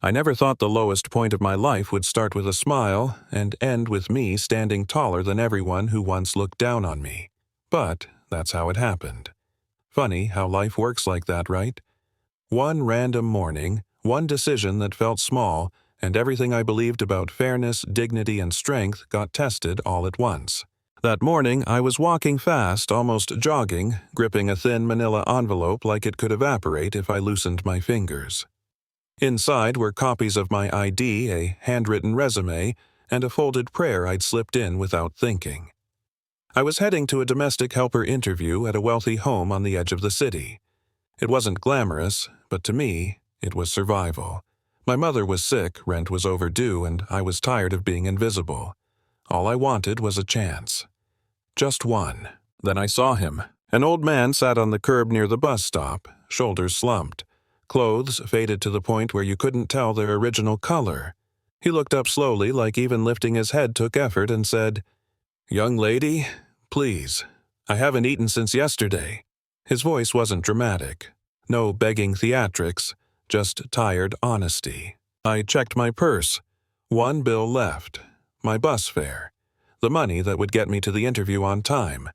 I never thought the lowest point of my life would start with a smile and end with me standing taller than everyone who once looked down on me. But that's how it happened. Funny how life works like that, right? One random morning, one decision that felt small, and everything I believed about fairness, dignity, and strength got tested all at once. That morning, I was walking fast, almost jogging, gripping a thin manila envelope like it could evaporate if I loosened my fingers. Inside were copies of my ID, a handwritten resume, and a folded prayer I'd slipped in without thinking. I was heading to a domestic helper interview at a wealthy home on the edge of the city. It wasn't glamorous, but to me, it was survival. My mother was sick, rent was overdue, and I was tired of being invisible. All I wanted was a chance. Just one. Then I saw him. An old man sat on the curb near the bus stop, shoulders slumped. Clothes faded to the point where you couldn't tell their original color. He looked up slowly, like even lifting his head took effort, and said, "Young lady, please. I haven't eaten since yesterday." His voice wasn't dramatic. No begging theatrics, just tired honesty. I checked my purse. One bill left. My bus fare. The money that would get me to the interview on time.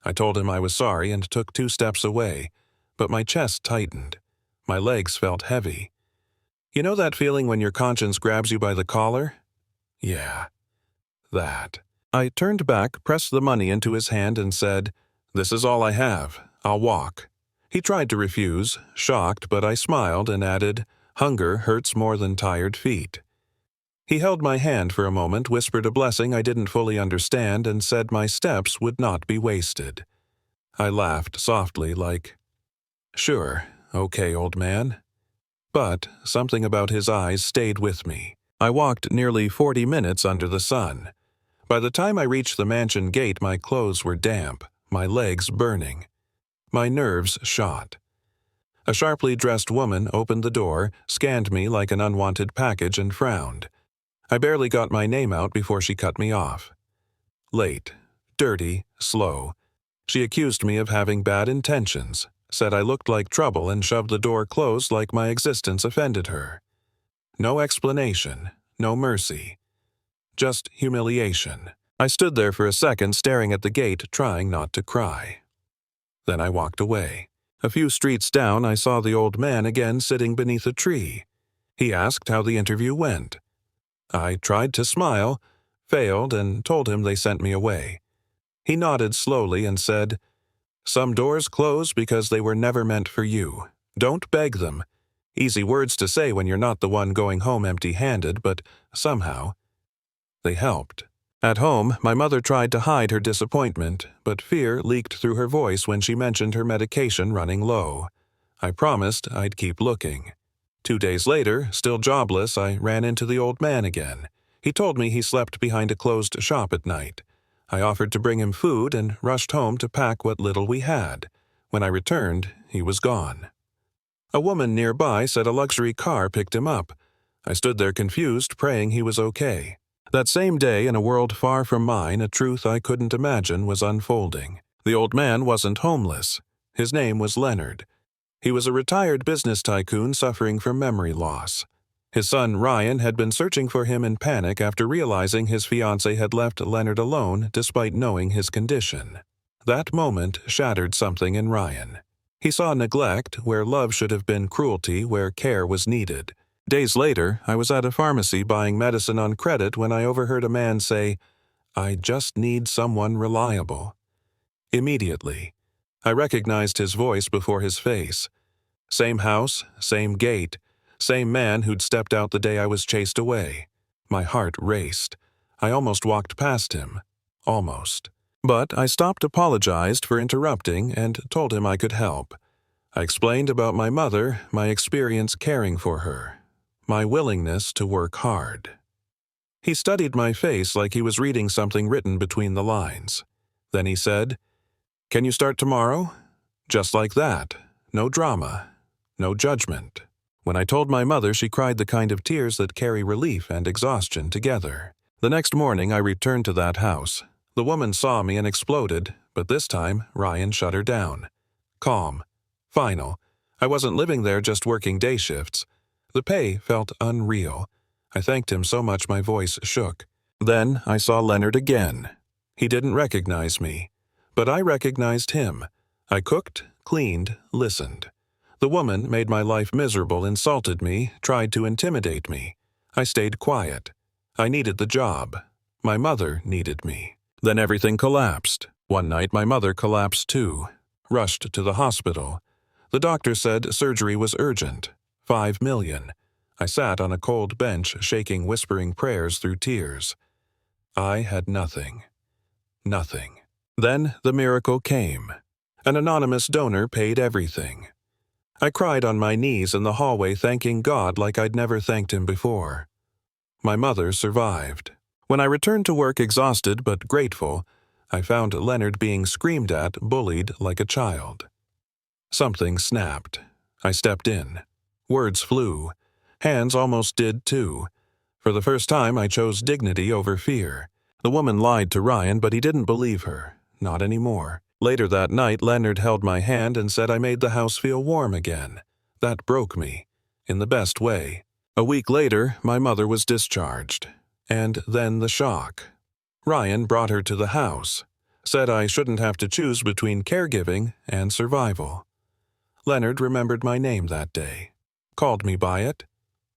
I told him I was sorry and took 2 steps away, but my chest tightened. My legs felt heavy. You know that feeling when your conscience grabs you by the collar? Yeah, that. I turned back, pressed the money into his hand, and said, "This is all I have. I'll walk." He tried to refuse, shocked, but I smiled and added, "Hunger hurts more than tired feet." He held my hand for a moment, whispered a blessing I didn't fully understand, and said my steps would not be wasted. I laughed softly, like, "Sure, okay, old man." But something about his eyes stayed with me. I walked nearly 40 minutes under the sun. By the time I reached the mansion gate, my clothes were damp, my legs burning. My nerves shot. A sharply dressed woman opened the door, scanned me like an unwanted package, and frowned. I barely got my name out before she cut me off. Late, dirty, slow. She accused me of having bad intentions, said I looked like trouble, and shoved the door closed like my existence offended her. No explanation, no mercy. Just humiliation. I stood there for a second staring at the gate, trying not to cry. Then I walked away. A few streets down, I saw the old man again sitting beneath a tree. He asked how the interview went. I tried to smile, failed, and told him they sent me away. He nodded slowly and said, "Some doors close because they were never meant for you. Don't beg them." Easy words to say when you're not the one going home empty-handed, but somehow they helped. At home, my mother tried to hide her disappointment, but fear leaked through her voice when she mentioned her medication running low. I promised I'd keep looking. 2 days later, still jobless, I ran into the old man again. He told me he slept behind a closed shop at night. I offered to bring him food and rushed home to pack what little we had. When I returned, he was gone. A woman nearby said a luxury car picked him up. I stood there confused, praying he was okay. That same day, in a world far from mine, a truth I couldn't imagine was unfolding. The old man wasn't homeless. His name was Leonard. He was a retired business tycoon suffering from memory loss. His son Ryan had been searching for him in panic after realizing his fiancée had left Leonard alone despite knowing his condition. That moment shattered something in Ryan. He saw neglect where love should have been cruelty, where care was needed. Days later, I was at a pharmacy buying medicine on credit when I overheard a man say, "I just need someone reliable." Immediately, I recognized his voice before his face. Same house, same gate, same man who'd stepped out the day I was chased away. My heart raced. I almost walked past him. Almost. But I stopped, apologized for interrupting, and told him I could help. I explained about my mother, my experience caring for her, my willingness to work hard. He studied my face like he was reading something written between the lines. Then he said, "Can you start tomorrow?" Just like that. No drama. No judgment. When I told my mother, she cried the kind of tears that carry relief and exhaustion together. The next morning, I returned to that house. The woman saw me and exploded, but this time, Ryan shut her down. Calm. Final. I wasn't living there, just working day shifts. The pay felt unreal. I thanked him so much my voice shook. Then I saw Leonard again. He didn't recognize me, but I recognized him. I cooked, cleaned, listened. The woman made my life miserable, insulted me, tried to intimidate me. I stayed quiet. I needed the job. My mother needed me. Then everything collapsed. One night my mother collapsed too. Rushed to the hospital. The doctor said surgery was urgent. 5 million. I sat on a cold bench, shaking, whispering prayers through tears. I had nothing. Nothing. Then the miracle came. An anonymous donor paid everything. I cried on my knees in the hallway, thanking God like I'd never thanked him before. My mother survived. When I returned to work exhausted but grateful, I found Leonard being screamed at, bullied like a child. Something snapped. I stepped in. Words flew. Hands almost did too. For the first time, I chose dignity over fear. The woman lied to Ryan, but he didn't believe her. Not anymore. Later that night, Leonard held my hand and said I made the house feel warm again. That broke me. In the best way. A week later, my mother was discharged. And then the shock. Ryan brought her to the house. Said I shouldn't have to choose between caregiving and survival. Leonard remembered my name that day. Called me by it.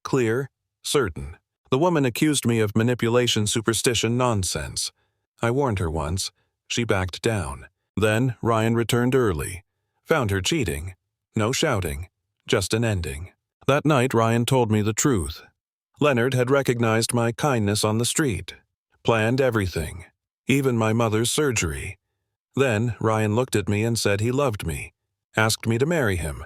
Clear, certain. The woman accused me of manipulation, superstition, nonsense. I warned her once. She backed down. Then Ryan returned early. Found her cheating. No shouting. Just an ending. That night Ryan told me the truth. Leonard had recognized my kindness on the street. Planned everything. Even my mother's surgery. Then Ryan looked at me and said he loved me. Asked me to marry him.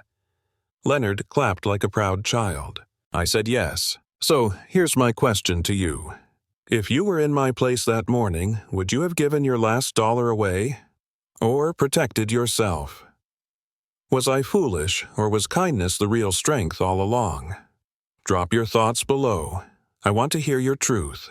Leonard clapped like a proud child. I said yes. So here's my question to you. If you were in my place that morning, would you have given your last dollar away? Or protected yourself? Was I foolish, or was kindness the real strength all along? Drop your thoughts below. I want to hear your truth.